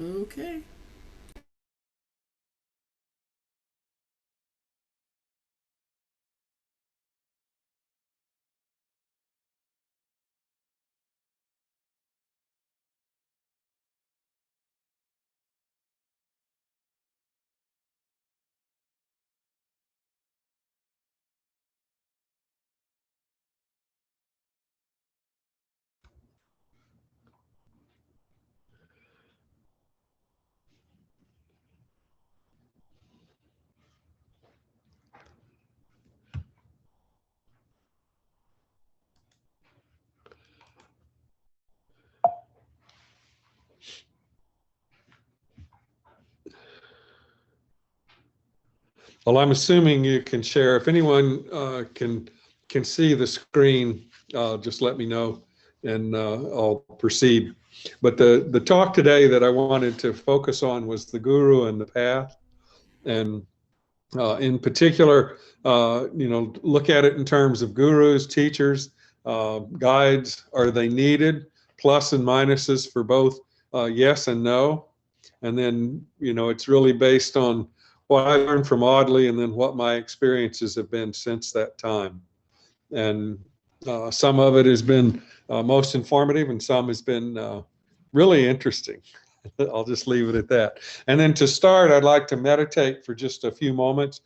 Okay. Well, I'm assuming you can share. If anyone can see the screen, just let me know, and I'll proceed. But the talk today that I wanted to focus on was the guru and the path, and in particular, look at it in terms of gurus, teachers, guides. Are they needed? Plus and minuses for both, yes and no. And then, it's really based on what I learned from Audley and then what my experiences have been since that time. And some of it has been most informative, and some has been really interesting. I'll just leave it at that. And then to start, I'd like to meditate for just a few moments,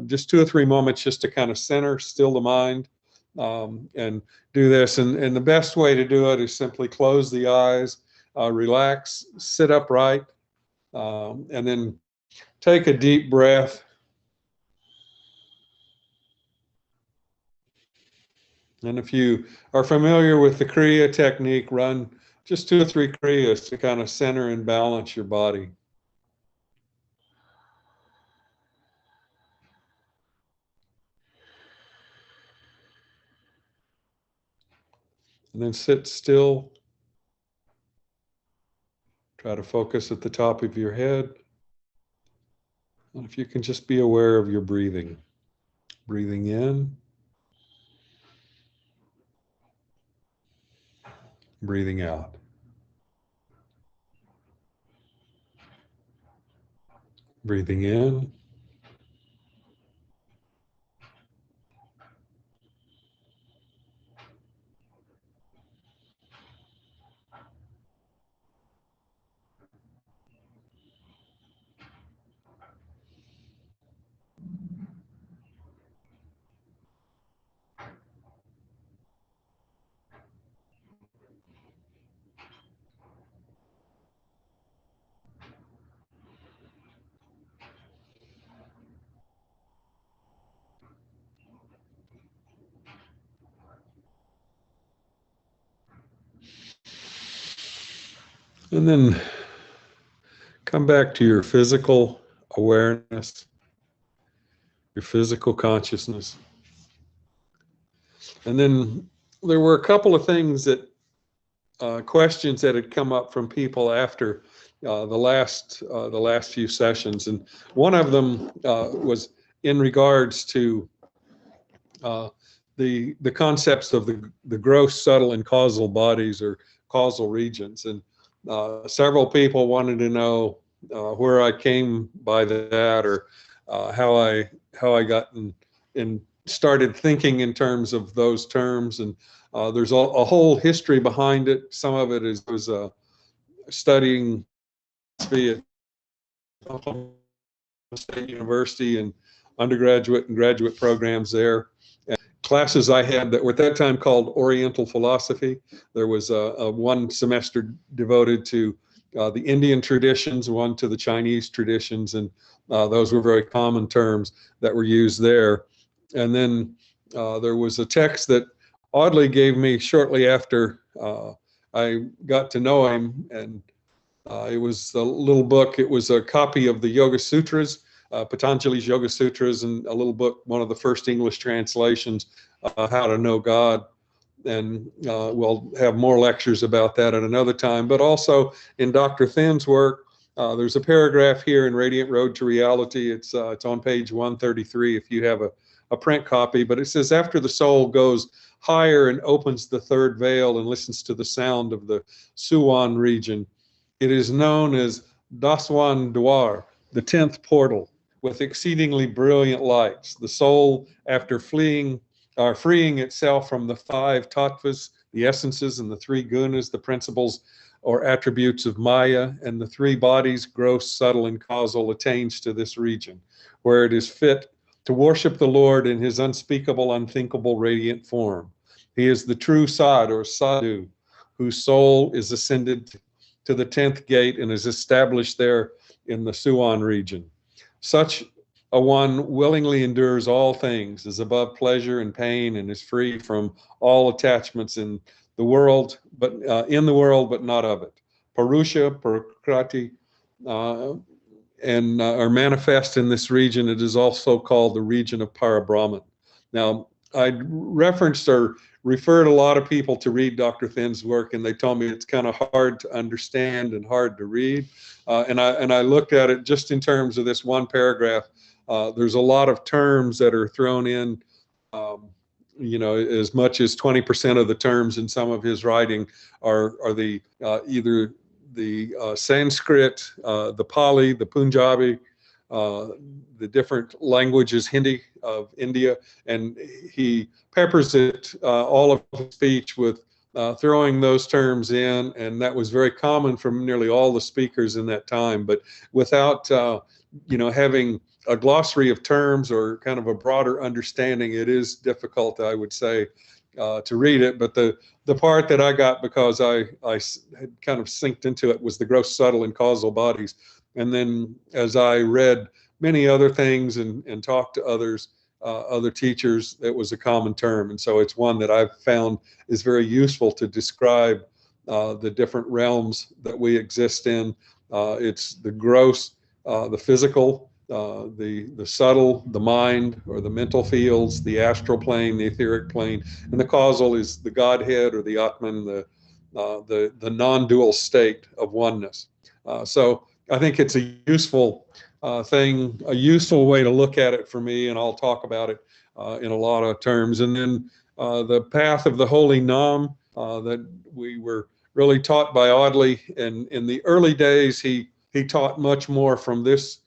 just 2 or 3 moments, just to kind of center, still the mind, and do this. And the best way to do it is simply close the eyes, relax, sit upright, and then take a deep breath. And if you are familiar with the Kriya technique, run just 2 or 3 Kriyas to kind of center and balance your body. And then sit still. Try to focus at the top of your head. And if you can just be aware of your breathing. Breathing in, breathing out. Breathing in, and then come back to your physical awareness, your physical consciousness. And then there were a couple of things that questions that had come up from people after the last few sessions, and one of them was in regards to the concepts of the gross, subtle, and causal bodies or causal regions, and several people wanted to know where I came by that, or how I got and started thinking in terms of those terms. And there's a whole history behind it. Some of it was studying philosophy at Oklahoma State University and undergraduate and graduate programs there. And classes I had that were at that time called Oriental Philosophy. There was a 1 semester devoted to the Indian traditions, one to the Chinese traditions, and those were very common terms that were used there. And then there was a text that Audley gave me shortly after I got to know him, and it was a little book. It was a copy of the Yoga Sutras, Patanjali's Yoga Sutras, and a little book, one of the first English translations, How to Know God. And we'll have more lectures about that at another time. But also in Dr. Thinn's work, there's a paragraph here in Radiant Road to Reality. It's on page 133 if you have a print copy. But it says, after the soul goes higher and opens the third veil and listens to the sound of the Suwan region, It is known as Daswan Dwar, the 10th portal, with exceedingly brilliant lights. The soul, after freeing itself from the 5 tattvas, the essences, and the 3 gunas, the principles or attributes of Maya, and the 3 bodies, gross, subtle, and causal, attains to this region, where it is fit to worship the Lord in his unspeakable, unthinkable, radiant form. He is the true Sad or Sadhu, whose soul is ascended to the 10th gate and is established there in the Suan region. Such a one willingly endures all things, is above pleasure and pain, and is free from all attachments in the world, but not of it. Purusha, Prakriti, and are manifest in this region. It is also called the region of Parabrahman. Now, I referenced or referred a lot of people to read Dr. Thin's work, and they told me it's kind of hard to understand and hard to read. And I looked at it just in terms of this one paragraph. There's a lot of terms that are thrown in. As much as 20% of the terms in some of his writing are the either the Sanskrit, the Pali, the Punjabi, the different languages, Hindi of India, and he peppers it all of his speech with throwing those terms in, and that was very common from nearly all the speakers in that time. But without having a glossary of terms or kind of a broader understanding, it is difficult, I would say, to read it. But the part that I got, because I had kind of synced into it, was the gross, subtle, and causal bodies. And then as I read many other things and talked to other teachers, it was a common term. And so it's one that I've found is very useful to describe the different realms that we exist in. It's the gross, the physical, the subtle, the mind or the mental fields, the astral plane, the etheric plane, and the causal is the Godhead or the Atman, the non-dual state of oneness. So I think it's a useful thing, a useful way to look at it for me, and I'll talk about it in a lot of terms. And then the path of the Holy Nam that we were really taught by Audley, and in the early days he taught much more from this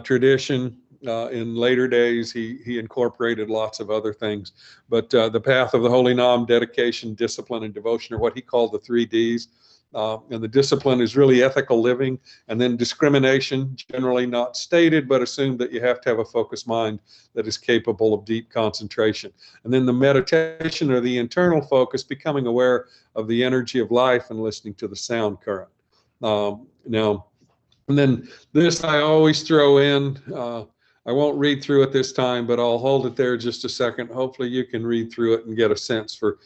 tradition. In later days, he incorporated lots of other things. But the path of the Holy Nam, dedication, discipline, and devotion are what he called the 3 Ds. And the discipline is really ethical living, and then discrimination, generally not stated, but assumed that you have to have a focused mind that is capable of deep concentration. And then the meditation or the internal focus, becoming aware of the energy of life and listening to the sound current. And then this I always throw in. I won't read through it this time, but I'll hold it there just a second. Hopefully you can read through it and get a sense for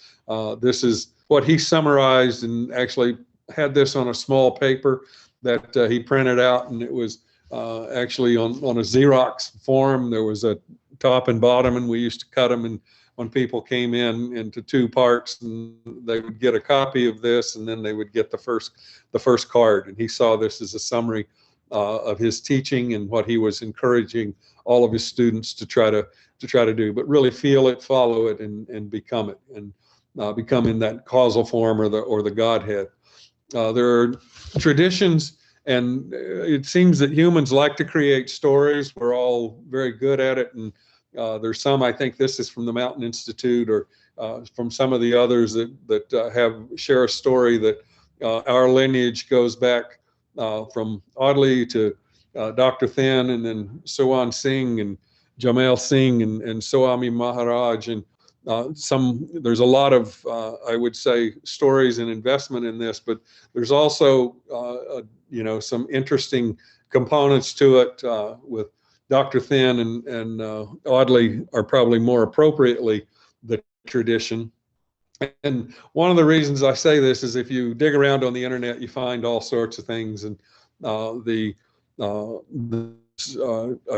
this is what he summarized, and actually had this on a small paper that he printed out, and it was actually on a Xerox form. There was a top and bottom, and we used to cut them, and when people came in into 2 parts, and they would get a copy of this, and then they would get the first card. And he saw this as a summary of his teaching and what he was encouraging all of his students to try to do, but really feel it, follow it, and become it, and become in that causal form or the Godhead. There are traditions, and it seems that humans like to create stories. We're all very good at it, and there's some, I think this is from the Mountain Institute or from some of the others that share a story that our lineage goes back from Audley to Dr. Thin, and then Suwan Singh and Jamal Singh and Swami Maharaj, and there's a lot of I would say stories and investment in this, but there's also some interesting components to it with Dr. Thin and Audley are probably more appropriately the tradition. And one of the reasons I say this is if you dig around on the internet, you find all sorts of things, and a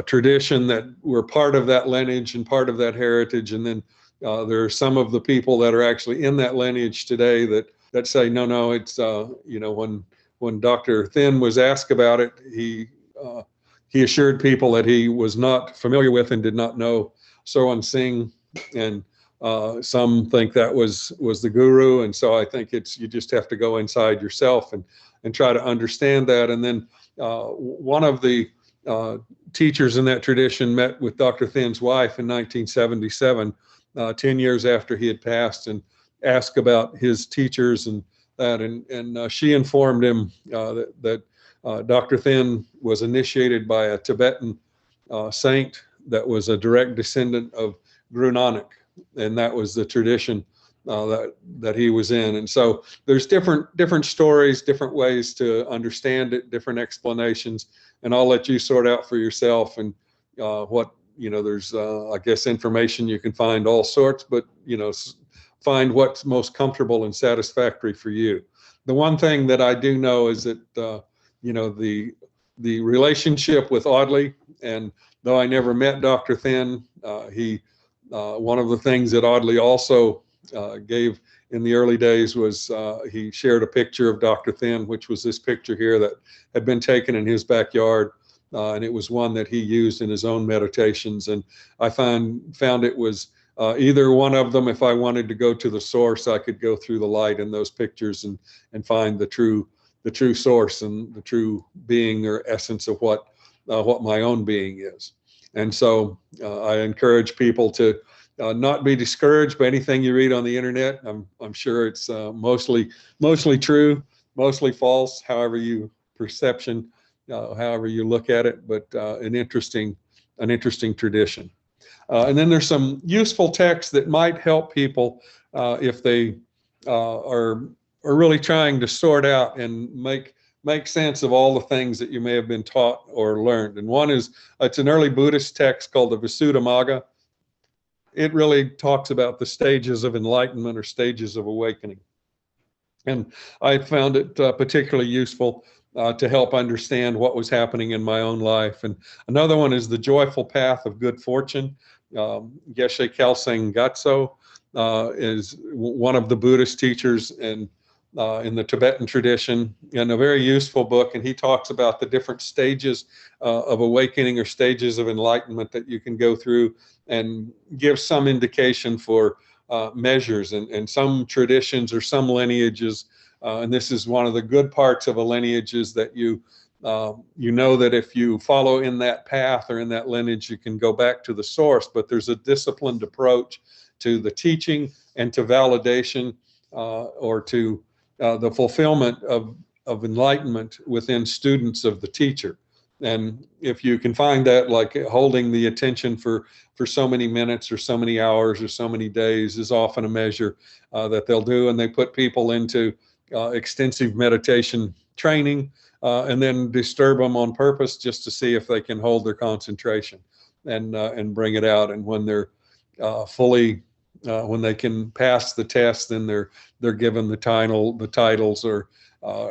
tradition that we're part of that lineage and part of that heritage, and then there are some of the people that are actually in that lineage today that say no, it's when Dr. Thin was asked about it, he assured people that he was not familiar with and did not know Sohan Singh, and Some think that was the guru, and so I think you just have to go inside yourself and try to understand that. And then one of the teachers in that tradition met with Dr. Thin's wife in 1977, 10 years after he had passed, and asked about his teachers and that. And she informed him that Dr. Thin was initiated by a Tibetan saint that was a direct descendant of Guru Nanak, and that was the tradition that he was in. And so there's different stories, different ways to understand it, different explanations, and I'll let you sort out for yourself. And what, there's I guess information you can find all sorts, but find what's most comfortable and satisfactory for you. The one thing that I do know is that the relationship with Audley, and though I never met Dr. Thin, one of the things that Audley also gave in the early days was he shared a picture of Dr. Thin, which was this picture here that had been taken in his backyard, and it was one that he used in his own meditations. And I found it was either one of them. If I wanted to go to the source, I could go through the light in those pictures and find the true source and the true being or essence of what my own being is. And so I encourage people to not be discouraged by anything you read on the internet. I'm sure it's mostly true, mostly false, however you look at it, but an interesting tradition. And then there's some useful texts that might help people if they are really trying to sort out and make sense of all the things that you may have been taught or learned. And one is, it's an early Buddhist text called the Visuddhimagga. It really talks about the stages of enlightenment or stages of awakening. And I found it particularly useful to help understand what was happening in my own life. And another one is The Joyful Path of Good Fortune. Geshe Kelsang Gatso is one of the Buddhist teachers and in the Tibetan tradition, and a very useful book. And he talks about the different stages of awakening or stages of enlightenment that you can go through, and give some indication for measures and some traditions or some lineages. And this is one of the good parts of a lineage, is that you know that if you follow in that path or in that lineage, you can go back to the source. But there's a disciplined approach to the teaching and to validation or to the fulfillment of enlightenment within students of the teacher. And if you can find that, like holding the attention for so many minutes or so many hours or so many days is often a measure that they'll do. And they put people into extensive meditation training and then disturb them on purpose just to see if they can hold their concentration and bring it out. And when they're when they can pass the test, then they're given the titles, or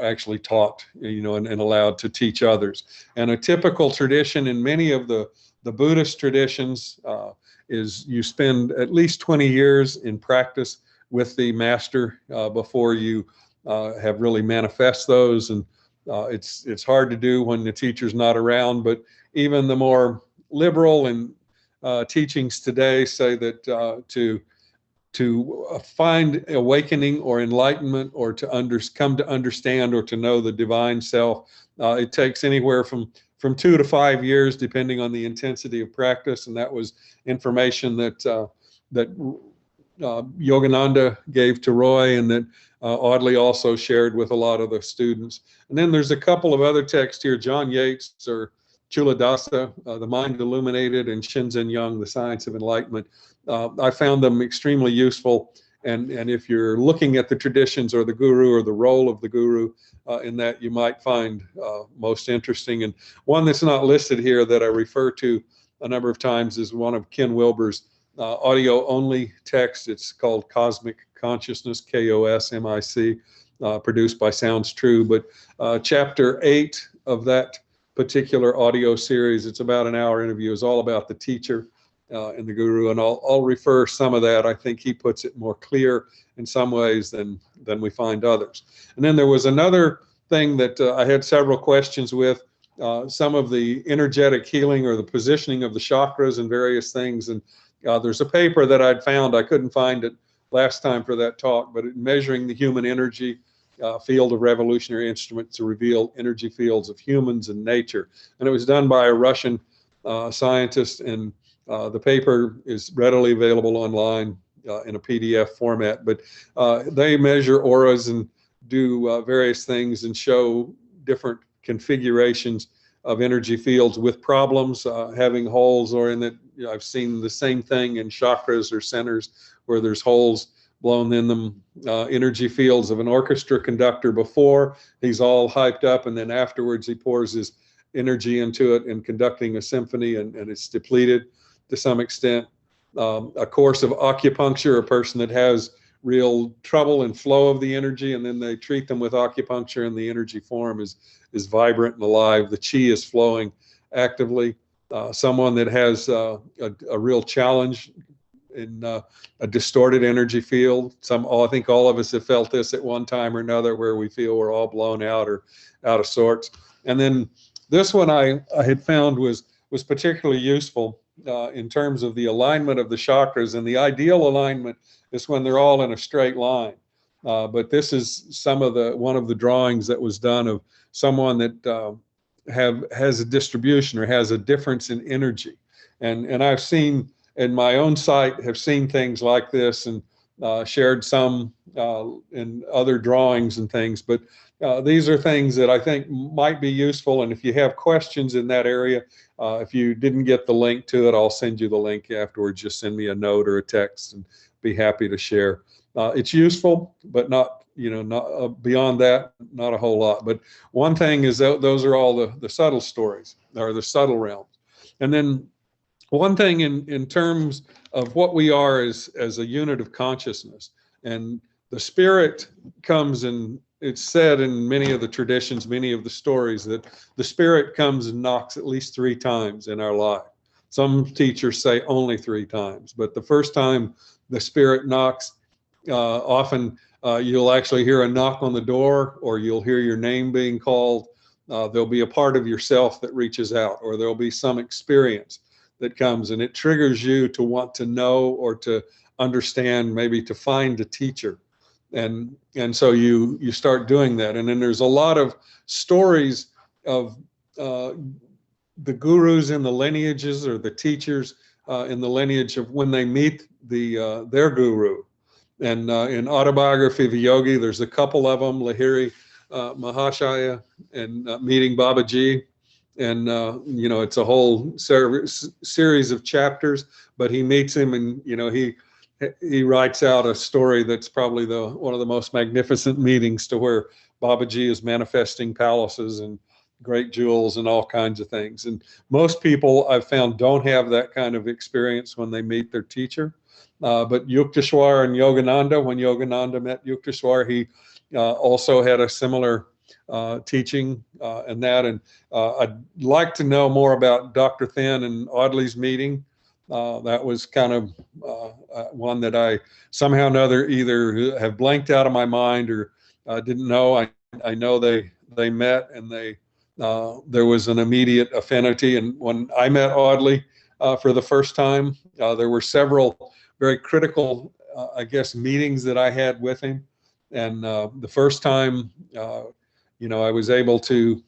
actually taught, and allowed to teach others. And a typical tradition in many of the Buddhist traditions is you spend at least 20 years in practice with the master before you have really manifest those. And it's hard to do when the teacher's not around, but even the more liberal and teachings today say that to find awakening or enlightenment, or to come to understand or to know the divine self, it takes anywhere from 2 to 5 years, depending on the intensity of practice. And that was information that Yogananda gave to Roy, and that Audley also shared with a lot of the students. And then there's a couple of other texts here, John Yates or Chuladasa, The Mind Illuminated, and Shinzen Young, The Science of Enlightenment. I found them extremely useful. And if you're looking at the traditions or the guru or the role of the guru in that, you might find most interesting. And one that's not listed here that I refer to a number of times is one of Ken Wilber's audio-only text. It's called Cosmic Consciousness, KOSMIC, produced by Sounds True. But chapter 8 of that particular audio series, it's about an hour interview, is all about the teacher and the guru, and I'll refer some of that. I think he puts it more clear in some ways than we find others. And then there was another thing that I had several questions with, some of the energetic healing or the positioning of the chakras and various things. And there's a paper that I'd found, I couldn't find it last time for that talk, but measuring the human energy field of revolutionary instruments to reveal energy fields of humans and nature. And it was done by a Russian scientist, and the paper is readily available online in a PDF format. But they measure auras and do various things and show different configurations of energy fields with problems, having holes, or in that, I've seen the same thing in chakras or centers where there's holes blown in them, energy fields of an orchestra conductor before he's all hyped up, and then afterwards he pours his energy into it in conducting a symphony, and it's depleted to some extent. A course of acupuncture, a person that has real trouble and flow of the energy, and then they treat them with acupuncture, and the energy form is vibrant and alive. The chi is flowing actively. Someone that has a real challenge in a distorted energy field. I think all of us have felt this at one time or another, where we feel we're all blown out or out of sorts. And then this one I had found was particularly useful in terms of the alignment of the chakras. And the ideal alignment is when they're all in a straight line. But this is one of the drawings that was done of someone that has a distribution or has a difference in energy. And I've seen in my own site, have seen things like this, and shared some in other drawings and things. But these are things that I think might be useful. And if you have questions in that area, if you didn't get the link to it, I'll send you the link afterwards. Just send me a note or a text, and be happy to share. It's useful, but not beyond that, not a whole lot. But one thing is that those are all the subtle stories, or the subtle realms. And then one thing in terms of what we are as a unit of consciousness, and the spirit comes, and it's said in many of the traditions, many of the stories, that the spirit comes and knocks at least 3 times in our life. Some teachers say only 3 times, but the first time the spirit knocks, often you'll actually hear a knock on the door, or you'll hear your name being called. There'll be a part of yourself that reaches out, or there'll be some experience that comes, and it triggers you to want to know or to understand, maybe to find a teacher. And so you start doing that. And then there's a lot of stories of the gurus in the lineages, or the teachers in the lineage, of when they meet their guru. And in Autobiography of a Yogi, there's a couple of them, Lahiri Mahashaya and meeting Babaji. And, it's a whole series of chapters, but he meets him, and, he writes out a story that's probably one of the most magnificent meetings, to where Babaji is manifesting palaces and great jewels and all kinds of things. And most people I've found don't have that kind of experience when they meet their teacher. But Yukteswar and Yogananda, when Yogananda met Yukteswar, he also had a similar teaching and that. And I'd like to know more about Dr. Thin and Audley's meeting. That was kind of one that I somehow or another either have blanked out of my mind, or didn't know. I know they met, and there was an immediate affinity. And when I met Audley for the first time, there were several very critical, meetings that I had with him. And the first time, I was able to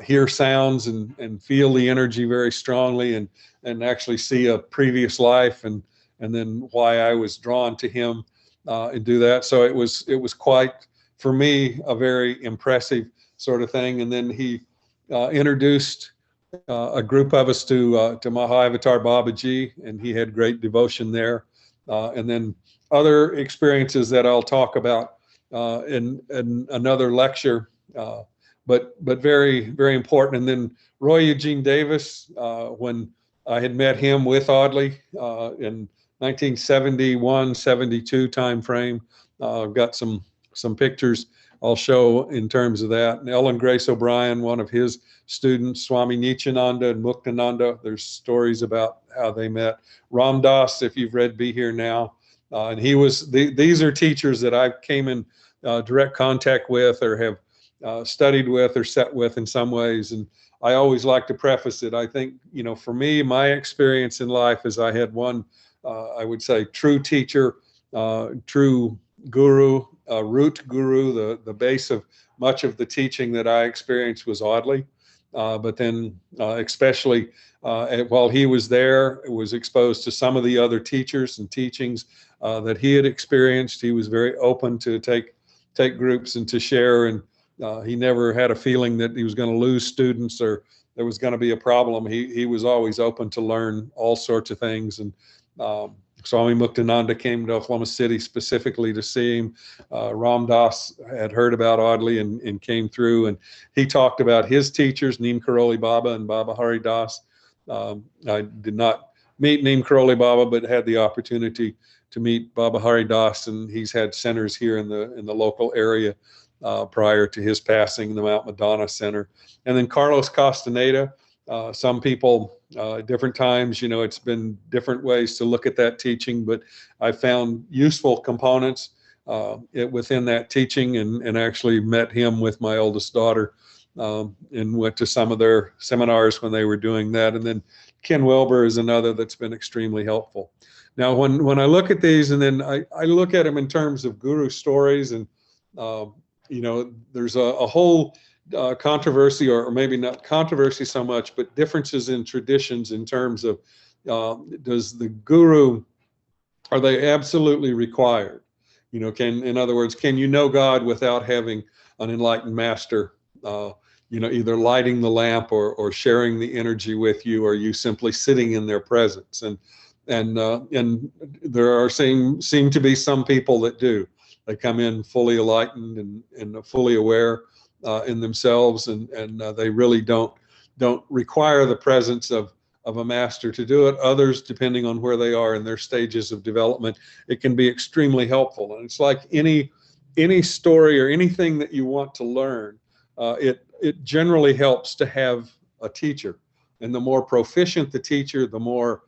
hear sounds and feel the energy very strongly, and actually see a previous life, and then why I was drawn to him and do that. So it was quite, for me, a very impressive sort of thing. And then he introduced a group of us to Mahavatar Babaji, and he had great devotion there. And then other experiences that I'll talk about in another lecture, but very, very important. And then Roy Eugene Davis, when I had met him with Audley in 1971, 72 time frame. I've got some pictures I'll show in terms of that. And Ellen Grace O'Brien, one of his students, Swami Nityananda and Muktananda, there's stories about how they met. Ram Dass, if you've read Be Here Now, and these are teachers that I came in direct contact with, or have studied with, or sat with in some ways. And I always like to preface it. I think, for me, my experience in life is I had one I would say, true teacher, true guru, root guru. The base of much of the teaching that I experienced was Audley. But then especially while he was there, was exposed to some of the other teachers and teachings that he had experienced. He was very open to take groups and to share, and he never had a feeling that he was going to lose students or there was going to be a problem. He was always open to learn all sorts of things. And Swami Muktananda came to Oklahoma City specifically to see him. Ram Das had heard about Audley and came through, and he talked about his teachers, Neem Karoli Baba and Baba Hari Das. I did not meet Neem Karoli Baba, but had the opportunity to meet Baba Hari Das, and he's had centers here in the local area prior to his passing, the Mount Madonna Center. And then Carlos Castaneda. Some people, different times, it's been different ways to look at that teaching, but I found useful components within that teaching, and actually met him with my oldest daughter and went to some of their seminars when they were doing that. And then Ken Wilber is another that's been extremely helpful. Now, when I look at these, and then I look at them in terms of guru stories, and there's a whole controversy, or maybe not controversy so much, but differences in traditions in terms of does the guru, are they absolutely required? In other words, can you know God without having an enlightened master, either lighting the lamp or sharing the energy with you, or you simply sitting in their presence? And there are seem to be some people that do. They come in fully enlightened and fully aware in themselves, and they really don't require the presence of a master to do it. Others, depending on where they are in their stages of development, it can be extremely helpful. And it's like any story or anything that you want to learn, it generally helps to have a teacher. And the more proficient the teacher, the more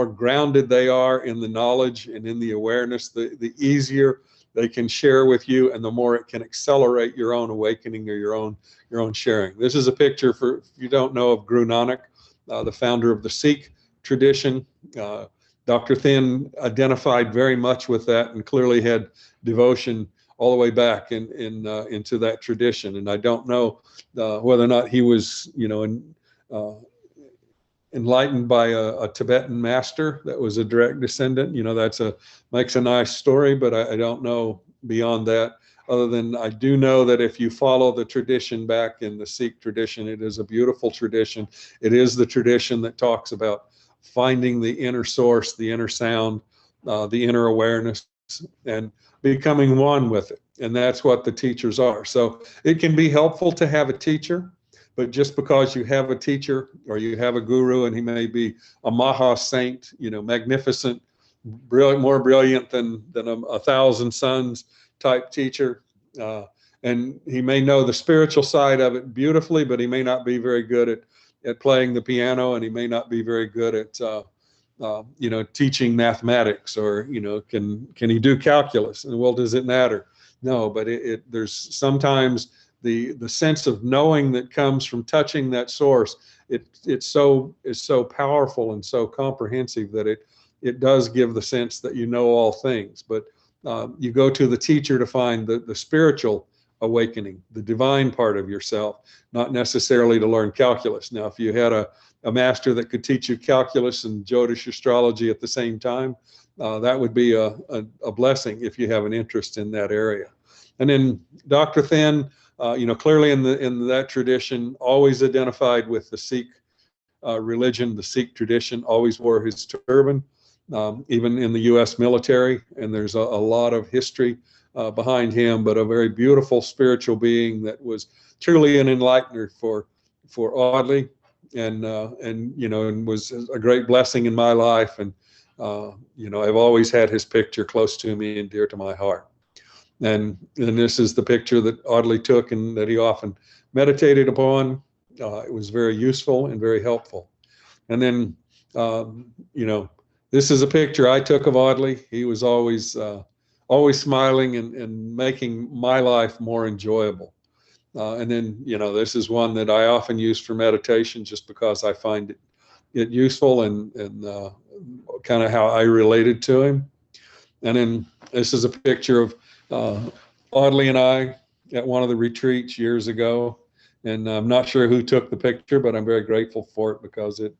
grounded they are in the knowledge and in the awareness, the easier they can share with you, and the more it can accelerate your own awakening or your own sharing. This is a picture, for if you don't know, of Guru Nanak, the founder of the Sikh tradition. Dr. Thin identified very much with that and clearly had devotion all the way back into that tradition. And I don't know whether or not he was, enlightened by a Tibetan master that was a direct descendant. Makes a nice story, but I don't know beyond that, other than I do know that if you follow the tradition back in the Sikh tradition, it is a beautiful tradition. It is the tradition that talks about finding the inner source, the inner sound, the inner awareness, and becoming one with it. And that's what the teachers are. So it can be helpful to have a teacher. But just because you have a teacher or you have a guru, and he may be a Maha saint, magnificent, brilliant, more brilliant than a thousand suns type teacher, and he may know the spiritual side of it beautifully, but he may not be very good at playing the piano, and he may not be very good at teaching mathematics, or can he do calculus? And well, does it matter? No, but there's sometimes the sense of knowing that comes from touching that source. It's so powerful and so comprehensive that it does give the sense that you know all things. But you go to the teacher to find the spiritual awakening, the divine part of yourself, not necessarily to learn calculus. Now, if you had a master that could teach you calculus and Jyotish astrology at the same time, that would be a blessing if you have an interest in that area. And then Dr. Thin, clearly in that tradition, always identified with the Sikh religion, the Sikh tradition, always wore his turban, even in the U.S. military. And there's a lot of history behind him, but a very beautiful spiritual being that was truly an enlightener for Audley, and was a great blessing in my life. And I've always had his picture close to me and dear to my heart. And this is the picture that Audley took and that he often meditated upon. It was very useful and very helpful. And then, this is a picture I took of Audley. He was always smiling and making my life more enjoyable. And then, this is one that I often use for meditation, just because I find it useful and kind of how I related to him. And then this is a picture of Audley and I at one of the retreats years ago. And I'm not sure who took the picture, but I'm very grateful for it because it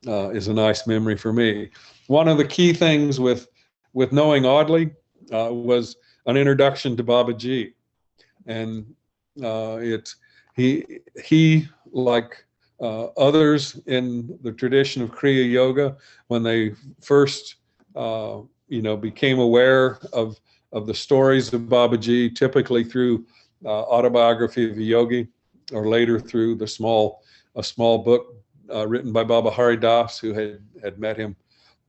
is a nice memory for me. One of the key things with knowing Audley was an introduction to Babaji. And he like others in the tradition of Kriya Yoga, when they first became aware of the stories of Babaji, typically through Autobiography of a Yogi, or later through a small book written by Baba Hari Das, who had met him,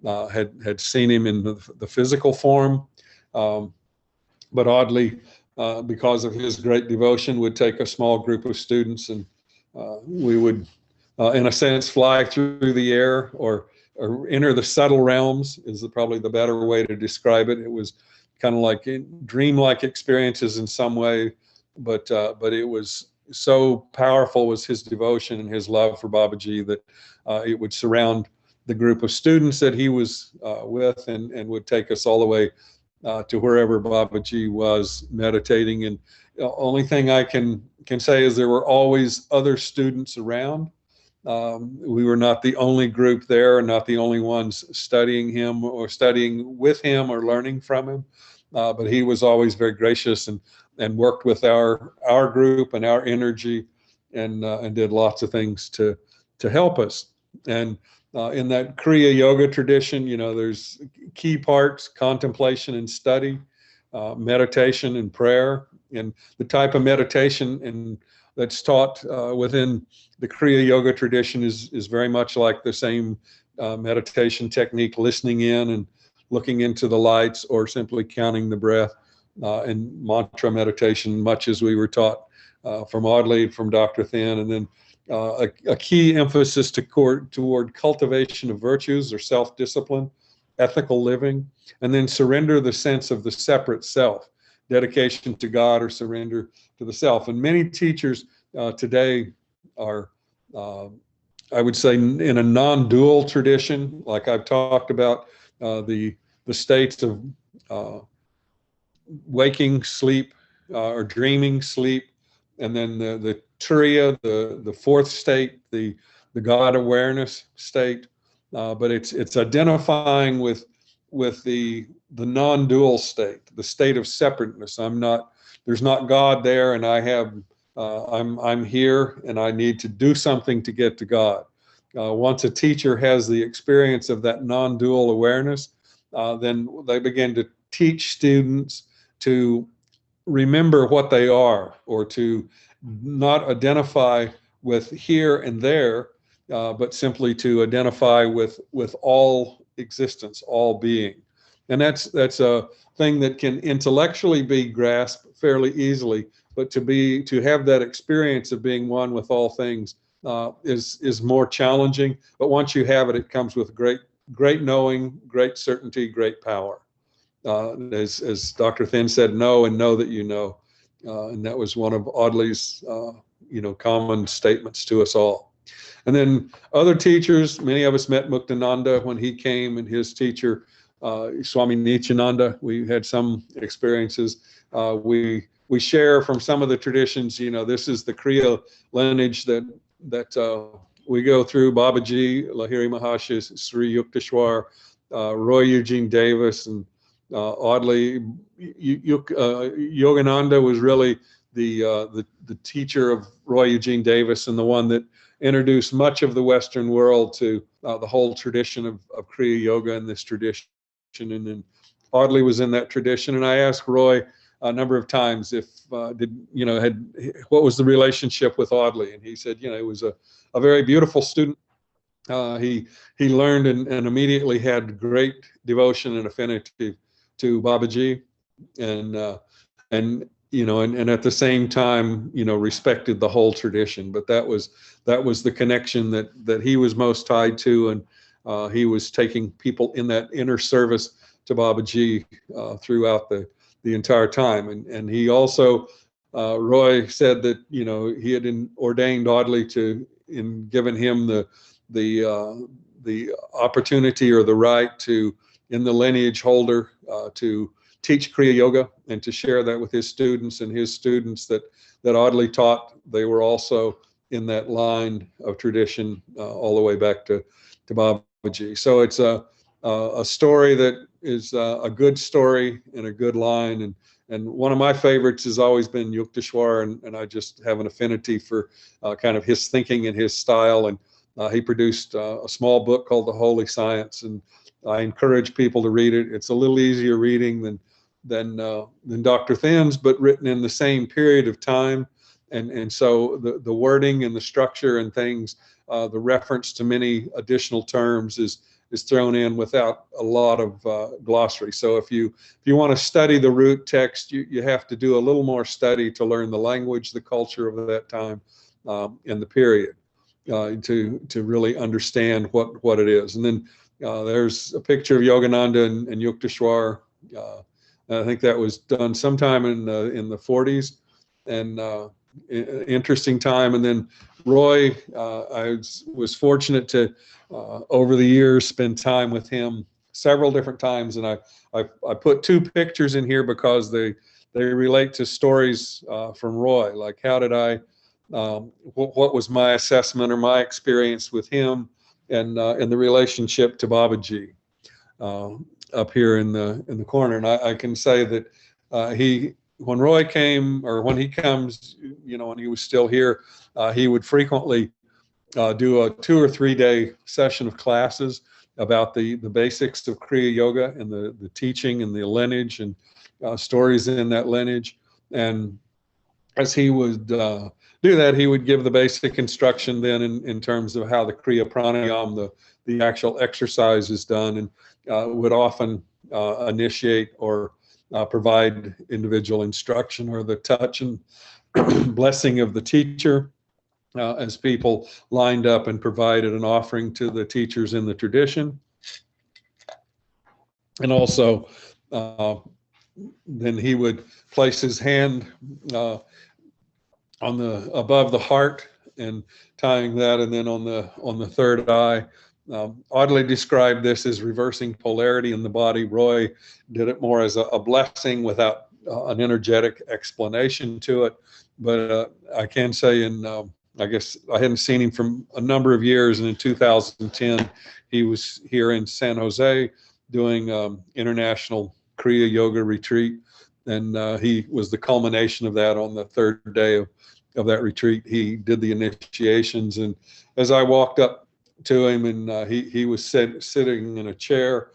had seen him in the physical form. But Audley, because of his great devotion, would take a small group of students, and we would, in a sense, fly through the air or enter the subtle realms is probably the better way to describe it. It was kind of like dreamlike experiences in some way, but it was so powerful was his devotion and his love for Babaji that it would surround the group of students that he was with, and would take us all the way to wherever Babaji was meditating. And the only thing I can say is there were always other students around. We were not the only group there, and not the only ones studying him or studying with him or learning from him. But he was always very gracious and worked with our group and our energy, and did lots of things to help us. And in that Kriya Yoga tradition, there's key parts: contemplation and study, meditation and prayer. And the type of meditation that's taught within the Kriya Yoga tradition is very much like the same meditation technique, listening in and looking into the lights, or simply counting the breath, and mantra meditation, much as we were taught from Audley, from Dr. Thin. And then a key emphasis toward cultivation of virtues or self-discipline, ethical living, and then surrender the sense of the separate self, dedication to God or surrender to the self. And many teachers today are, I would say, in a non-dual tradition, like I've talked about, the states of waking sleep or dreaming sleep, and then the Turiya, the fourth state, the God awareness state. But it's identifying with the non-dual state, the state of separateness. There's not God there, and I'm here, and I need to do something to get to God. Once a teacher has the experience of that non-dual awareness, then they begin to teach students to remember what they are, or to not identify with here and there, but simply to identify with all existence, all being. And that's a thing that can intellectually be grasped fairly easily, but to have that experience of being one with all things is more challenging. But once you have it, it comes with great knowing, great certainty, great power. As Dr. Thin said, know and know that you know. And that was one of Audley's common statements to us all. And then other teachers, many of us met Muktananda when he came, and his teacher, Swami Nityananda. We had some experiences. We share from some of the traditions. This is the Kriya lineage that we go through: Babaji, Lahiri Mahashya, Sri Yukteswar, Roy Eugene Davis, and Audley. Yogananda was really the teacher of Roy Eugene Davis, and the one that introduced much of the Western world to the whole tradition of Kriya Yoga and this tradition. And then Audley was in that tradition. And I asked Roy a number of times if what was the relationship with Audley, and he said, it was a very beautiful student. He learned and immediately had great devotion and affinity to Babaji, and at the same time, respected the whole tradition. But that was the connection that he was most tied to, and he was taking people in that inner service to Babaji throughout the entire time. And he also, Roy said that he had ordained Audley and given him the the opportunity or the right to, in the lineage holder, to teach Kriya Yoga and to share that with his students, and his students that oddly taught, they were also in that line of tradition all the way back to Babaji. So it's a story that is a good story and a good line. And one of my favorites has always been Yukteswar, and I just have an affinity for kind of his thinking and his style. And he produced a small book called The Holy Science, and I encourage people to read it. It's a little easier reading than Dr. Thin's, but written in the same period of time. And so the wording and the structure and things, the reference to many additional terms is thrown in without a lot of glossary. So if you want to study the root text, you have to do a little more study to learn the language, the culture of that time, and the period, to really understand what it is. And then there's a picture of Yogananda and Yukteswar. I think that was done sometime in the 40s, and interesting time. And then Roy, I was fortunate to over the years spend time with him several different times, and I put two pictures in here because they relate to stories from Roy. Like, how did I what was my assessment or my experience with him, and the relationship to Babaji up here in the corner. And I can say that when Roy came, or when he comes, when he was still here, he would frequently do a 2 or 3 day session of classes about the basics of Kriya Yoga and the teaching and the lineage and stories in that lineage. And as he would do that, he would give the basic instruction then in terms of how the Kriya Pranayam, the actual exercise, is done, and would often initiate or provide individual instruction or the touch and blessing of the teacher as people lined up and provided an offering to the teachers in the tradition. And also then he would place his hand above the heart and tying that, and then on the third eye. Oddly described this as reversing polarity in the body. Roy did it more as a blessing without an energetic explanation to it. But I can say, I guess I hadn't seen him for a number of years, and in 2010 he was here in San Jose doing international Kriya Yoga retreat, and he was the culmination of that. On the third day of that retreat, he did the initiations, and as I walked up to him, and he was sitting in a chair,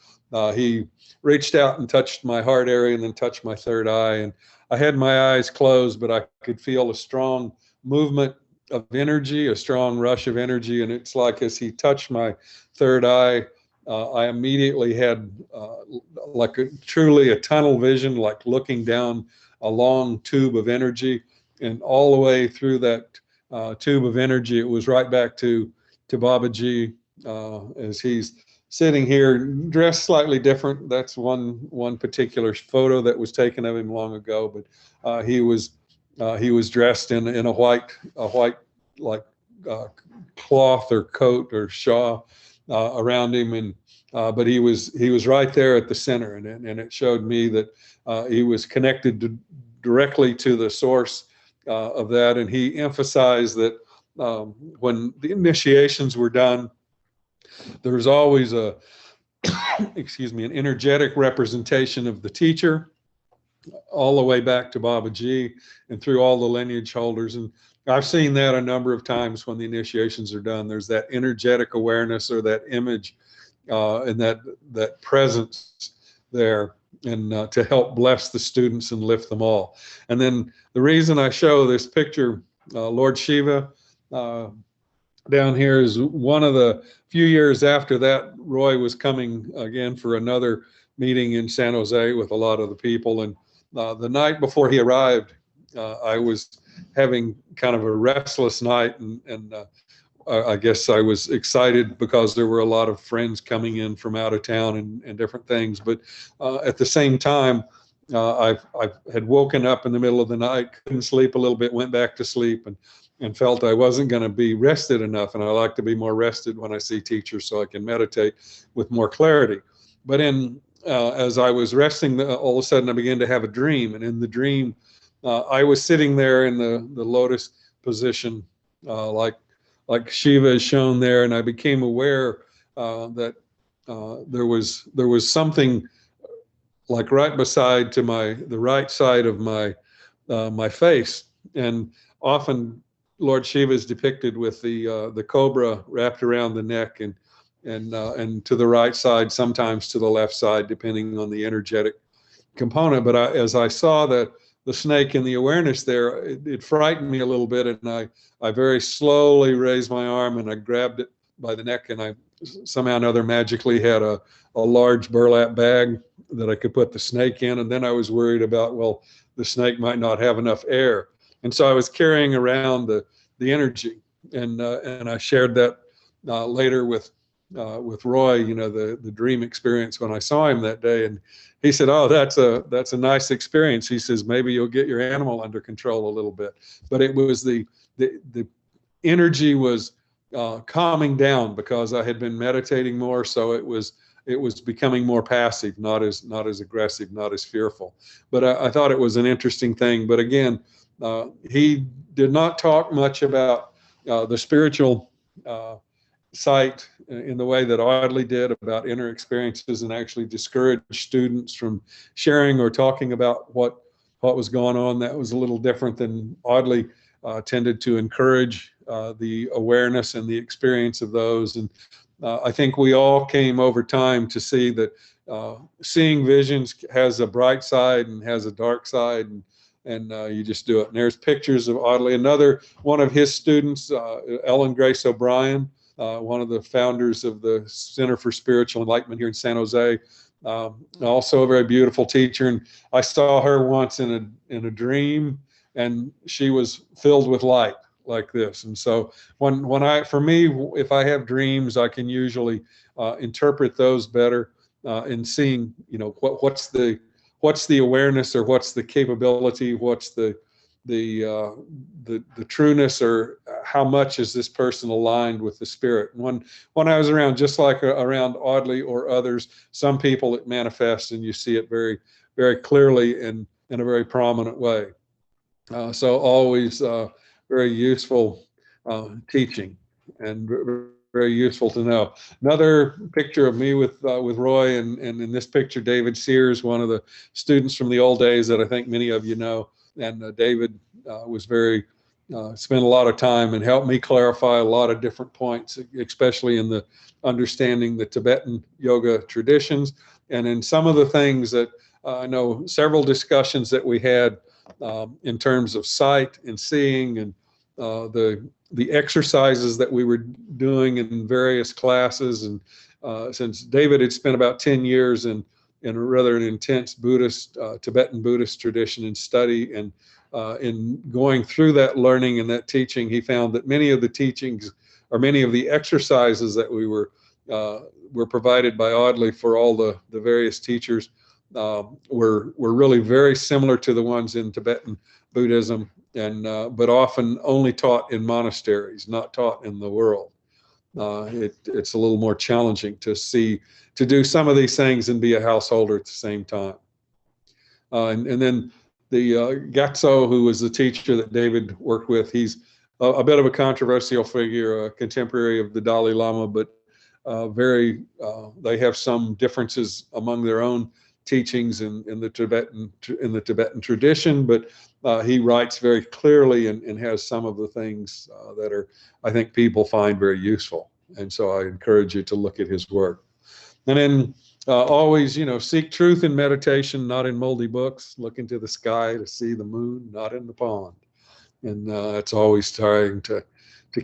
he reached out and touched my heart area and then touched my third eye, and I had my eyes closed, but I could feel a strong movement of energy, a strong rush of energy. And it's like, as he touched my third eye, I immediately had truly a tunnel vision, like looking down a long tube of energy, and all the way through that tube of energy, it was right back to Babaji, as he's sitting here, dressed slightly different. That's one particular photo that was taken of him long ago, but he was dressed in a white like cloth or coat or shawl around him, and but he was right there at the center, and it showed me that he was connected directly to the source of that. And he emphasized that when the initiations were done, there was always an energetic representation of the teacher, all the way back to Babaji and through all the lineage holders. And I've seen that a number of times when the initiations are done. There's that energetic awareness or that image and that presence there, and to help bless the students and lift them all. And then the reason I show this picture, Lord Shiva down here, is one of the few years after that, Roy was coming again for another meeting in San Jose with a lot of the people. And the night before he arrived, I was having kind of a restless night, and I guess I was excited because there were a lot of friends coming in from out of town and different things. But at the same time, I had woken up in the middle of the night, couldn't sleep a little bit, went back to sleep, and felt I wasn't going to be rested enough. And I like to be more rested when I see teachers so I can meditate with more clarity. But as I was resting, all of a sudden I began to have a dream. And in the dream, I was sitting there in the lotus position, like Shiva is shown there. And I became aware that there was something like right beside to the right side of my face. And often Lord Shiva is depicted with the cobra wrapped around the neck, and to the right side, sometimes to the left side, depending on the energetic component. But as I saw the snake and the awareness there, it frightened me a little bit, and I very slowly raised my arm and I grabbed it by the neck, and I somehow or another magically had a large burlap bag that I could put the snake in. And then I was worried about, well, the snake might not have enough air. And so I was carrying around the energy, and I shared that later with Roy, the dream experience when I saw him that day. And he said, "Oh, that's a nice experience." He says, "Maybe you'll get your animal under control a little bit." But it was the energy was calming down because I had been meditating more, so it was becoming more passive, not as aggressive, not as fearful. But I thought it was an interesting thing. But again, he did not talk much about the spiritual sight in the way that Audley did, about inner experiences, and actually discouraged students from sharing or talking about what was going on. That was a little different than Audley tended to encourage the awareness and the experience of those. And I think we all came over time to see that seeing visions has a bright side and has a dark side, and you just do it. And there's pictures of Audley. Another one of his students, Ellen Grace O'Brien, one of the founders of the Center for Spiritual Enlightenment here in San Jose, also a very beautiful teacher. And I saw her once in a dream, and she was filled with light like this. And so for me, if I have dreams, I can usually interpret those better in seeing, what's the awareness, or what's the capability, what's the trueness, or how much is this person aligned with the spirit. When I was around, just like around Audley or others, some people it manifests and you see it very, very clearly in a very prominent way. So always very useful teaching, and very useful to know. Another picture of me with Roy, and in this picture, David Sears, one of the students from the old days that I think many of you know. And David was spent a lot of time and helped me clarify a lot of different points, especially in the understanding the Tibetan yoga traditions. And in some of the things that I know, several discussions that we had in terms of sight and seeing, and the exercises that we were doing in various classes. And since David had spent about 10 years in a rather intense Tibetan Buddhist tradition and study, and in going through that learning and that teaching, he found that many of the teachings, or many of the exercises that we were provided by Audley for all the various teachers were really very similar to the ones in Tibetan Buddhism, and but often only taught in monasteries, not taught in the world. It's a little more challenging to do some of these things and be a householder at the same time. And then the Gatso, who was the teacher that David worked with, he's a bit of a controversial figure, a contemporary of the Dalai Lama, but they have some differences among their own teachings in the Tibetan tradition, but he writes very clearly and has some of the things that I think people find very useful. And so I encourage you to look at his work. And then always, seek truth in meditation, not in moldy books. Look into the sky to see the moon, not in the pond. And it's always trying to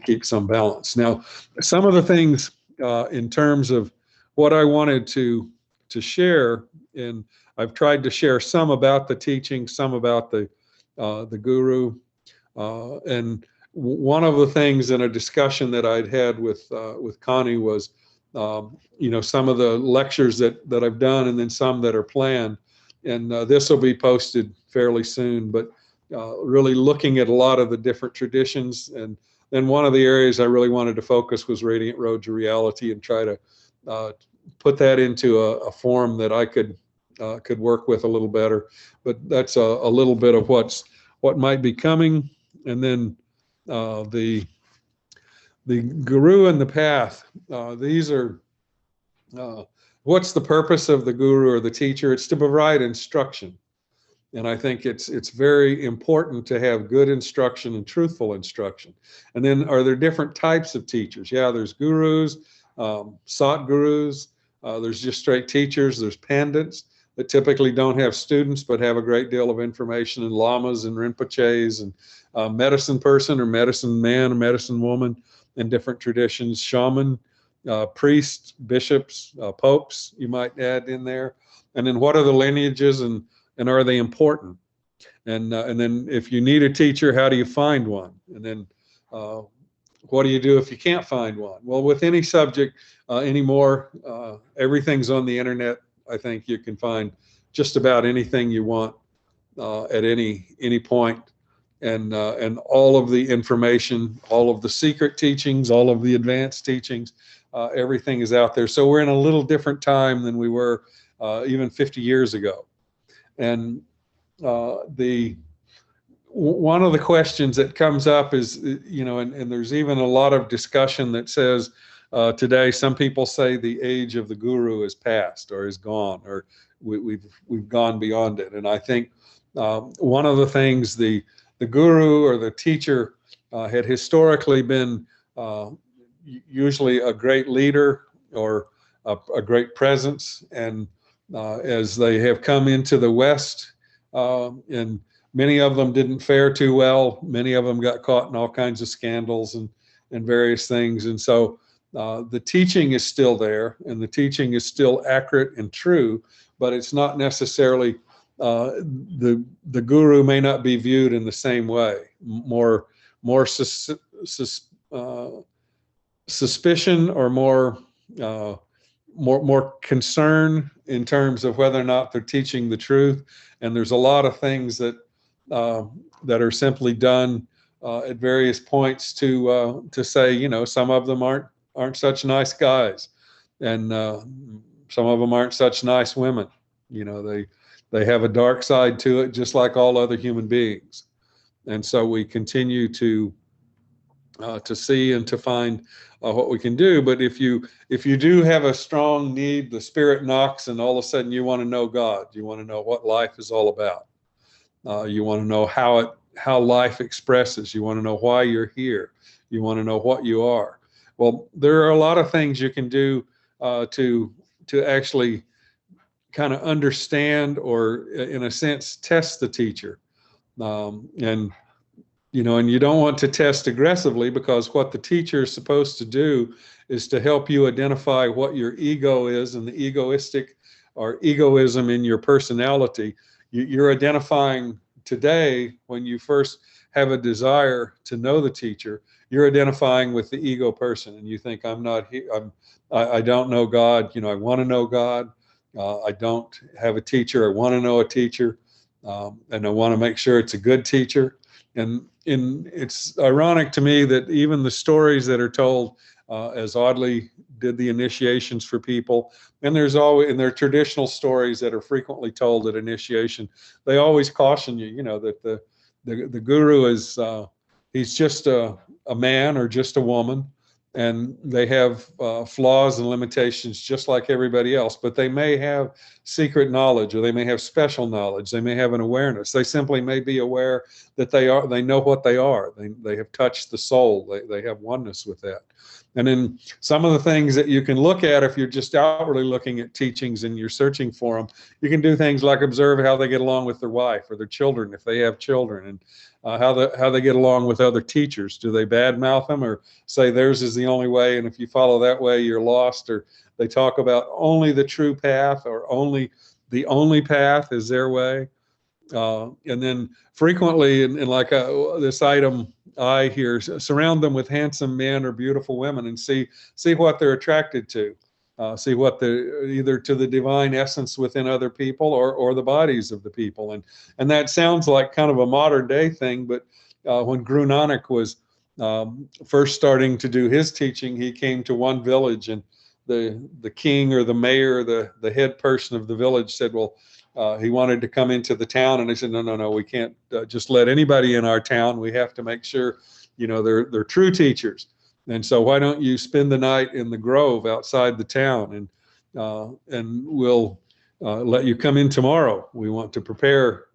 keep some balance. Now, some of the things in terms of what I wanted to share, and I've tried to share some about the teaching, some about the guru, and one of the things in a discussion that I'd had with Connie was, some of the lectures that I've done, and then some that are planned, and this will be posted fairly soon, but really looking at a lot of the different traditions. And then one of the areas I really wanted to focus was Radiant Road to Reality, and try to put that into a form that I could work with a little better. But that's a little bit of what might be coming. And then the Guru and the Path. These are what's the purpose of the Guru or the teacher? It's to provide instruction. And I think it's very important to have good instruction and truthful instruction. And then, are there different types of teachers? Yeah, there's gurus, Sat gurus. There's just straight teachers. There's pandits that typically don't have students but have a great deal of information, and lamas and rinpoches, and medicine person or medicine man or medicine woman in different traditions, shaman, priests, bishops, popes, you might add in there. And then, what are the lineages, and are they important? And then, if you need a teacher, how do you find one? And then what do you do if you can't find one? Well, with any subject anymore, everything's on the internet. I think you can find just about anything you want at any point. And all of the information, all of the secret teachings, all of the advanced teachings, everything is out there. So we're in a little different time than we were even 50 years ago. And one of the questions that comes up is, and there's even a lot of discussion that says today, some people say the age of the Guru is past or is gone, or we've gone beyond it. And I think one of the things the Guru or the teacher had historically been usually a great leader or a great presence. And as they have come into the West, and many of them didn't fare too well. Many of them got caught in all kinds of scandals and various things. And so the teaching is still there, and the teaching is still accurate and true, but it's not necessarily, the Guru may not be viewed in the same way. More suspicion, or more concern in terms of whether or not they're teaching the truth. And there's a lot of things that are simply done at various points to say, some of them aren't such nice guys, and some of them aren't such nice women. They have a dark side to it, just like all other human beings. And so we continue to see and to find what we can do. But if you do have a strong need, the spirit knocks, and all of a sudden you want to know God, you want to know what life is all about. You want to know how life expresses. You want to know why you're here. You want to know what you are. Well, there are a lot of things you can do to actually kind of understand, or in a sense test the teacher. And you don't want to test aggressively, because what the teacher is supposed to do is to help you identify what your ego is, and the egoistic or egoism in your personality. You're identifying today, when you first have a desire to know the teacher, you're identifying with the ego person, and you think, I'm not here, I don't know God, I want to know God, I don't have a teacher, I want to know a teacher, and I want to make sure it's a good teacher. And it's ironic to me that even the stories that are told, as Audley did the initiations for people, and there's always, in their traditional stories that are frequently told at initiation, they always caution you, that the Guru is, he's just a man or just a woman, and they have flaws and limitations just like everybody else, but they may have secret knowledge, or they may have special knowledge. They may have an awareness. They simply may be aware that they know what they are. They have touched the soul. They have oneness with that. And then some of the things that you can look at, if you're just outwardly looking at teachings and you're searching for them, you can do things like observe how they get along with their wife or their children, if they have children, and how they get along with other teachers. Do they badmouth them, or say theirs is the only way, and if you follow that way, you're lost? Or they talk about only the true path, or only the only path is their way. And then frequently, in like this item I hear, surround them with handsome men or beautiful women, and see what they're attracted to. see what either to the divine essence within other people or the bodies of the people. And that sounds like kind of a modern day thing, but when Guru Nanak was first starting to do his teaching, he came to one village, and the king or the mayor, the head person of the village said, well, he wanted to come into the town, and they said, no, we can't just let anybody in our town. We have to make sure, they're true teachers. And so why don't you spend the night in the grove outside the town, and we'll let you come in tomorrow. We want to prepare.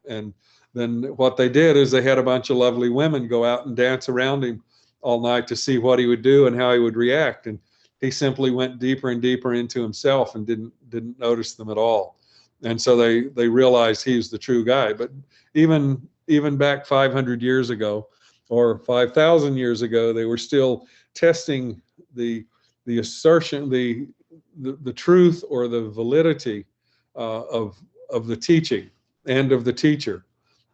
And then what they did is they had a bunch of lovely women go out and dance around him all night to see what he would do and how he would react. And he simply went deeper and deeper into himself and didn't notice them at all. And so they realized he's the true guy. But even back 500 years ago, or 5,000 years ago, they were still testing the assertion, the truth or the validity of the teaching and of the teacher,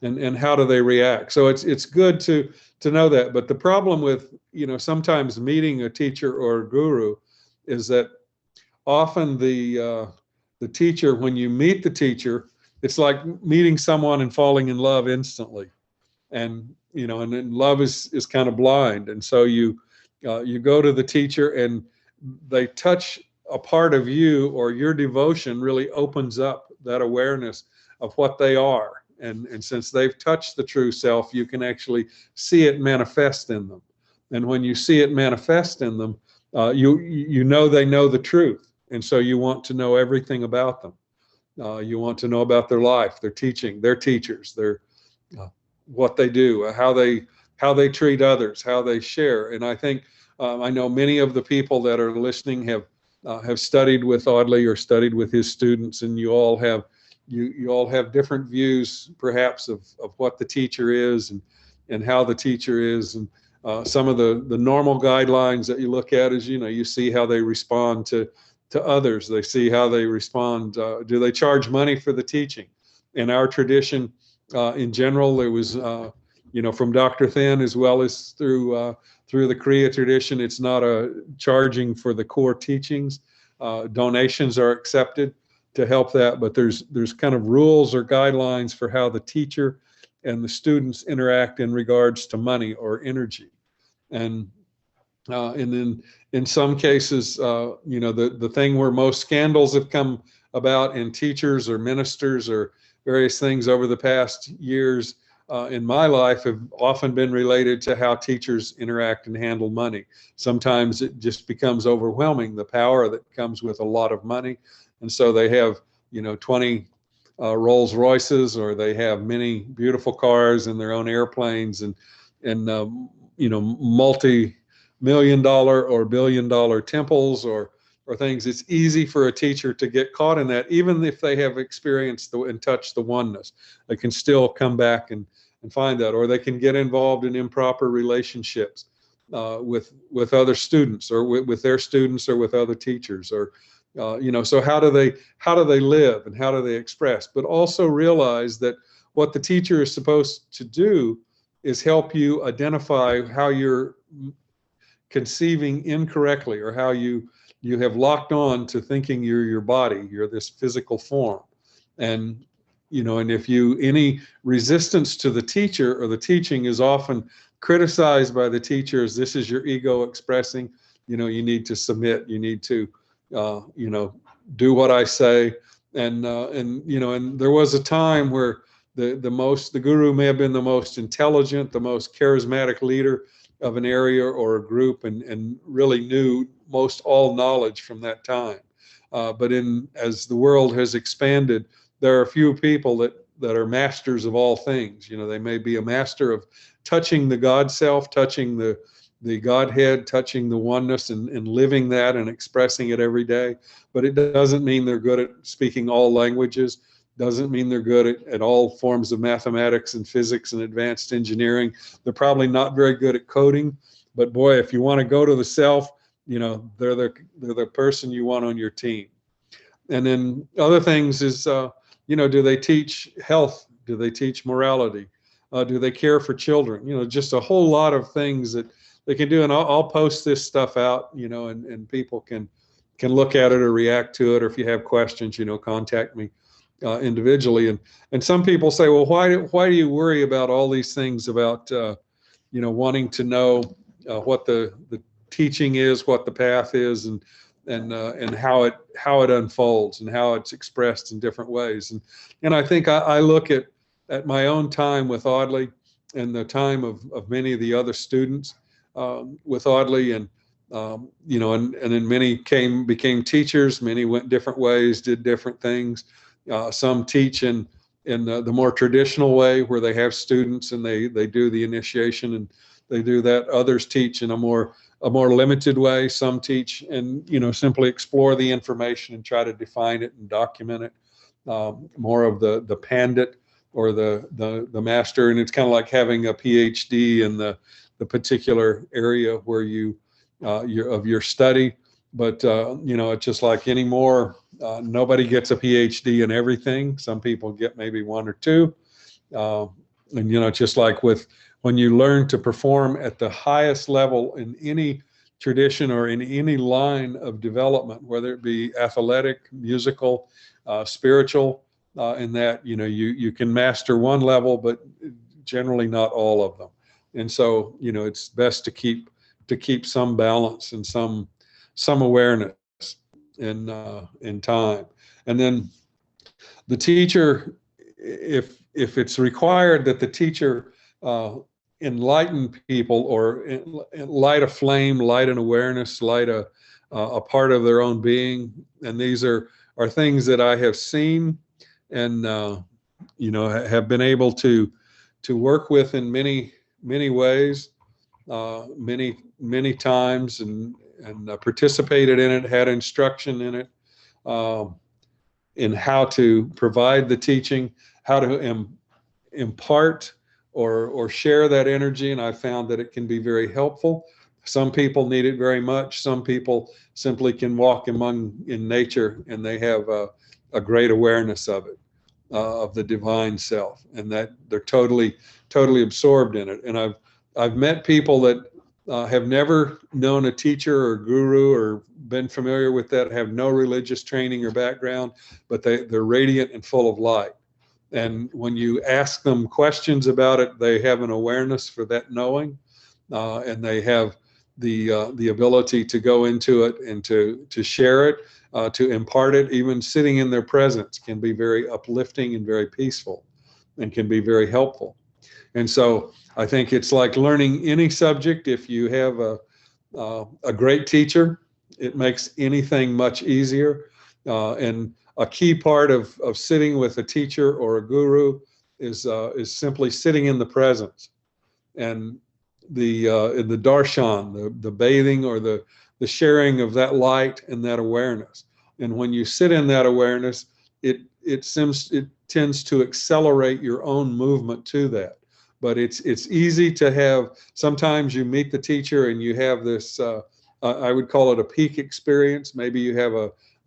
and how do they react. So it's good to know that. But the problem with sometimes meeting a teacher or a guru is that often the teacher, when you meet the teacher, it's like meeting someone and falling in love instantly. And and then love is kind of blind. And so you go to the teacher, and they touch a part of you, or your devotion really opens up that awareness of what they are. And since they've touched the true self, you can actually see it manifest in them. And when you see it manifest in them, you know they know the truth. And so you want to know everything about them. You want to know about their life, their teaching, their teachers, their what they do, how they treat others, how they share. And I think I know many of the people that are listening have studied with Audley or studied with his students, and you all have different views, perhaps, of what the teacher is and how the teacher is. And some of the normal guidelines that you look at is you see how they respond to others. They see how they respond. Do they charge money for the teaching? In our tradition, in general, there was, from Dr. Thin as well as through the Kriya tradition, it's not a charging for the core teachings. Donations are accepted to help that, but there's kind of rules or guidelines for how the teacher and the students interact in regards to money or energy. And then in some cases, the thing where most scandals have come about in teachers or ministers or various things over the past years in my life have often been related to how teachers interact and handle money. Sometimes it just becomes overwhelming, the power that comes with a lot of money. And so they have, 20 Rolls Royces, or they have many beautiful cars and their own airplanes and multi-million-dollar or billion-dollar temples or things. It's easy for a teacher to get caught in that, even if they have experienced and touched the oneness. They can still come back and find that, or they can get involved in improper relationships with other students, or with their students, or with other teachers, or so how do they live and how do they express? But also realize that what the teacher is supposed to do is help you identify how you're conceiving incorrectly, or how you have locked on to thinking you're your body, you're this physical form. And and if any resistance to the teacher or the teaching is often criticized by the teachers, this is your ego expressing, you need to submit, you need to do what I say. And there was a time where the guru may have been the most intelligent, the most charismatic leader of an area or a group, and really knew most all knowledge from that time. But as the world has expanded, there are a few people that are masters of all things. They may be a master of touching the God self, touching the Godhead, touching the oneness, and living that and expressing it every day. But it doesn't mean they're good at speaking all languages. Doesn't mean they're good at all forms of mathematics and physics and advanced engineering. They're probably not very good at coding. But boy, if you want to go to the self, they're the person you want on your team. And then other things is, do they teach health? Do they teach morality? Do they care for children? Just a whole lot of things that they can do. And I'll post this stuff out, and people can can look at it or react to it, or if you have questions, contact me individually. And some people say, well, why do you worry about all these things about wanting to know what the teaching is, what the path is, and how it unfolds and how it's expressed in different ways. And I think I look at my own time with Audley and the time of many of the other students with Audley, and and then many became teachers. Many went different ways, did different things. Some teach in the more traditional way, where they have students and they do the initiation and they do that. Others teach in a more limited way. Some teach and simply explore the information and try to define it and document it. More of the pandit or the master, and it's kind of like having a PhD in the particular area where your study. But it's just like anymore. Nobody gets a PhD in everything. Some people get maybe one or two. And just like when you learn to perform at the highest level in any tradition or in any line of development, whether it be athletic, musical, spiritual, in that you can master one level, but generally not all of them. And so it's best to keep some balance and some awareness in time. And then the teacher, if it's required that the teacher enlighten people or light a flame, light an awareness, light a part of their own being, and these are things that I have seen and have been able to work with in many ways, many times, and participated in it, had instruction in it, in how to provide the teaching, how to impart or share that energy. And I found that it can be very helpful. Some people need it very much. Some people simply can walk in nature and they have a great awareness of it, of the divine self, and that they're totally absorbed in it. And I've met people that have never known a teacher or guru or been familiar with that, have no religious training or background, but they're radiant and full of light. And when you ask them questions about it, they have an awareness for that knowing, and they have the ability to go into it and to share it, to impart it. Even sitting in their presence can be very uplifting and very peaceful, and can be very helpful. And so I think it's like learning any subject. If you have a great teacher, it makes anything much easier. And a key part of sitting with a teacher or a guru is simply sitting in the presence, and in the darshan, the bathing or the sharing of that light and that awareness. And when you sit in that awareness, it tends to accelerate your own movement to that. But it's easy to have. Sometimes you meet the teacher and you have this, I would call it a peak experience. Maybe you have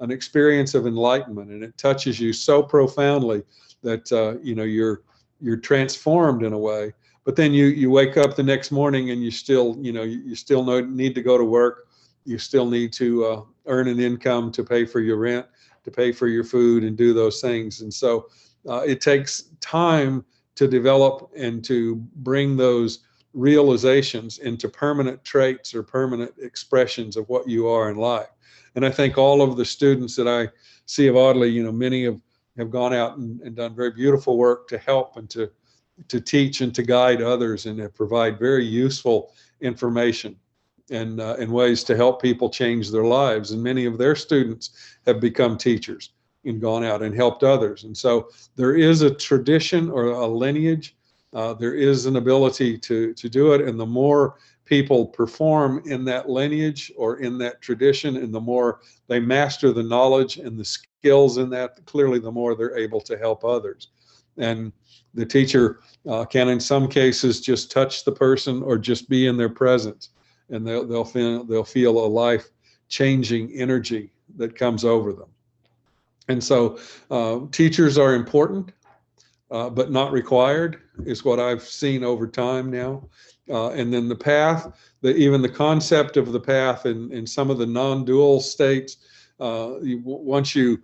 an experience of enlightenment, and it touches you so profoundly that you're transformed in a way. But then you wake up the next morning and you still need to go to work. You still need to earn an income to pay for your rent, to pay for your food, and do those things. And so it takes time to develop and to bring those realizations into permanent traits or permanent expressions of what you are in life. And I think all of the students that I see of Audley, many have gone out and done very beautiful work to help and to teach and to guide others, and to provide very useful information and ways to help people change their lives. And many of their students have become teachers and gone out and helped others. And so there is a tradition or a lineage. There is an ability to do it. And the more people perform in that lineage or in that tradition, and the more they master the knowledge and the skills in that, clearly the more they're able to help others. And the teacher can, in some cases, just touch the person or just be in their presence, and they'll feel a life-changing energy that comes over them. And so teachers are important, but not required, is what I've seen over time now. And then the path, even the concept of the path in some of the non-dual states, once you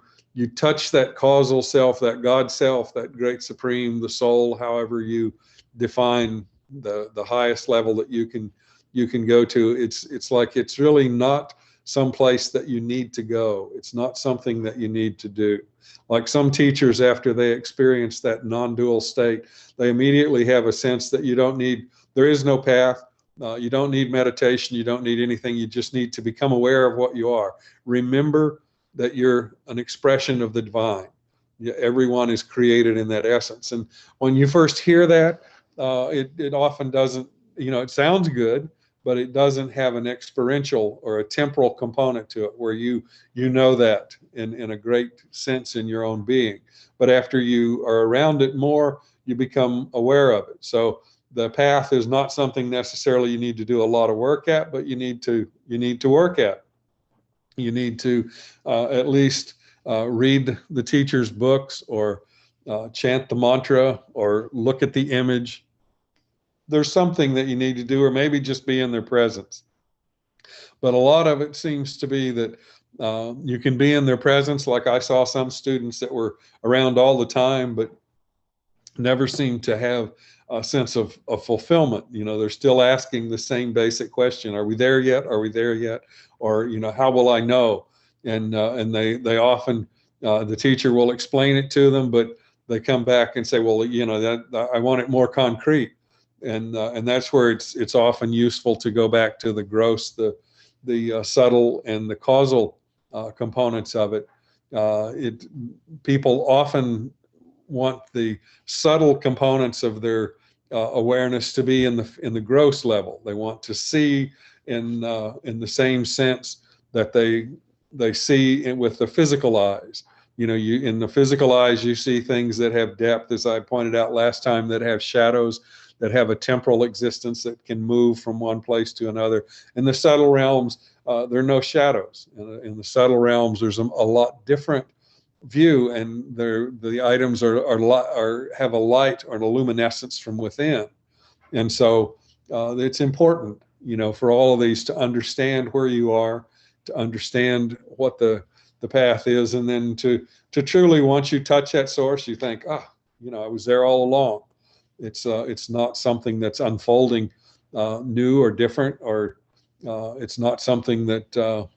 touch that causal self, that God self, that great supreme, the soul, however you define the highest level that you can go to, it's like it's really not some place that you need to go. It's not something that you need to do. Like some teachers, after they experience that non-dual state, they immediately have a sense that there is no path. You don't need meditation. You don't need anything. You just need to become aware of what you are. Remember that you're an expression of the divine. Everyone is created in that essence. And when you first hear that, it often doesn't, it sounds good, but it doesn't have an experiential or a temporal component to it where you know that in a great sense in your own being. But after you are around it more, you become aware of it. So the path is not something necessarily you need to do a lot of work at, but you need to work at. You need to at least read the teacher's books, or chant the mantra, or look at the image. There's something that you need to do, or maybe just be in their presence. But a lot of it seems to be that you can be in their presence. Like I saw some students that were around all the time, but never seemed to have a sense of fulfillment. They're still asking the same basic question: Are we there yet? Are we there yet? Or how will I know? And they often the teacher will explain it to them, but they come back and say, well, that I want it more concrete. And that's where it's often useful to go back to the gross, the subtle, and the causal components of it. People often want the subtle components of their awareness to be in the gross level. They want to see in the same sense that they see with the physical eyes. In the physical eyes, you see things that have depth, as I pointed out last time, that have shadows, that have a temporal existence, that can move from one place to another. In the subtle realms, there are no shadows. In the subtle realms, there's a lot different view, and the items have a light or a luminescence from within. And so it's important, for all of these to understand where you are, to understand what the path is, and then to truly, once you touch that source, you think, I was there all along. It's not something that's unfolding new or different, or it's not something that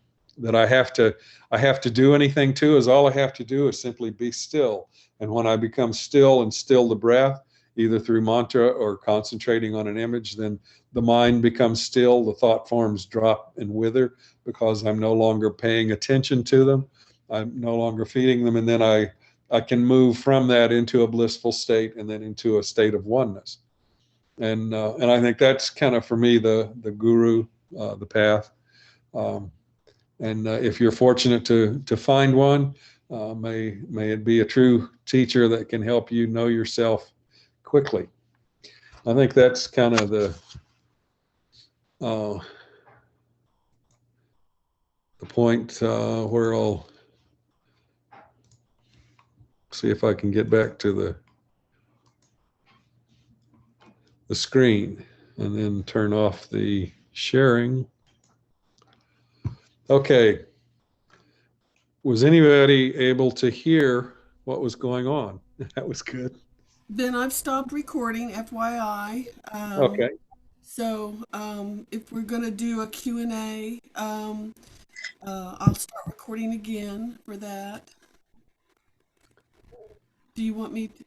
I have to do anything to. Is all I have to do is simply be still. And when I become still and still the breath, either through mantra or concentrating on an image, then the mind becomes still, the thought forms drop and wither, because I'm no longer paying attention to them. I'm no longer feeding them. And then I can move from that into a blissful state, and then into a state of oneness. And I think that's kind of, for me, the guru, the path. And if you're fortunate to find one, may it be a true teacher that can help you know yourself quickly. I think that's kind of the point where I'll see if I can get back to the screen, and then turn off the sharing. Okay. Was anybody able to hear what was going on? That was good. Ben, I've stopped recording, FYI. Okay. So if we're going to do a Q&A, I'll start recording again for that. Do you want me to?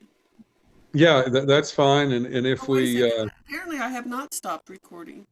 Yeah, that's fine. And if Oh, wait a we second. Apparently I have not stopped recording.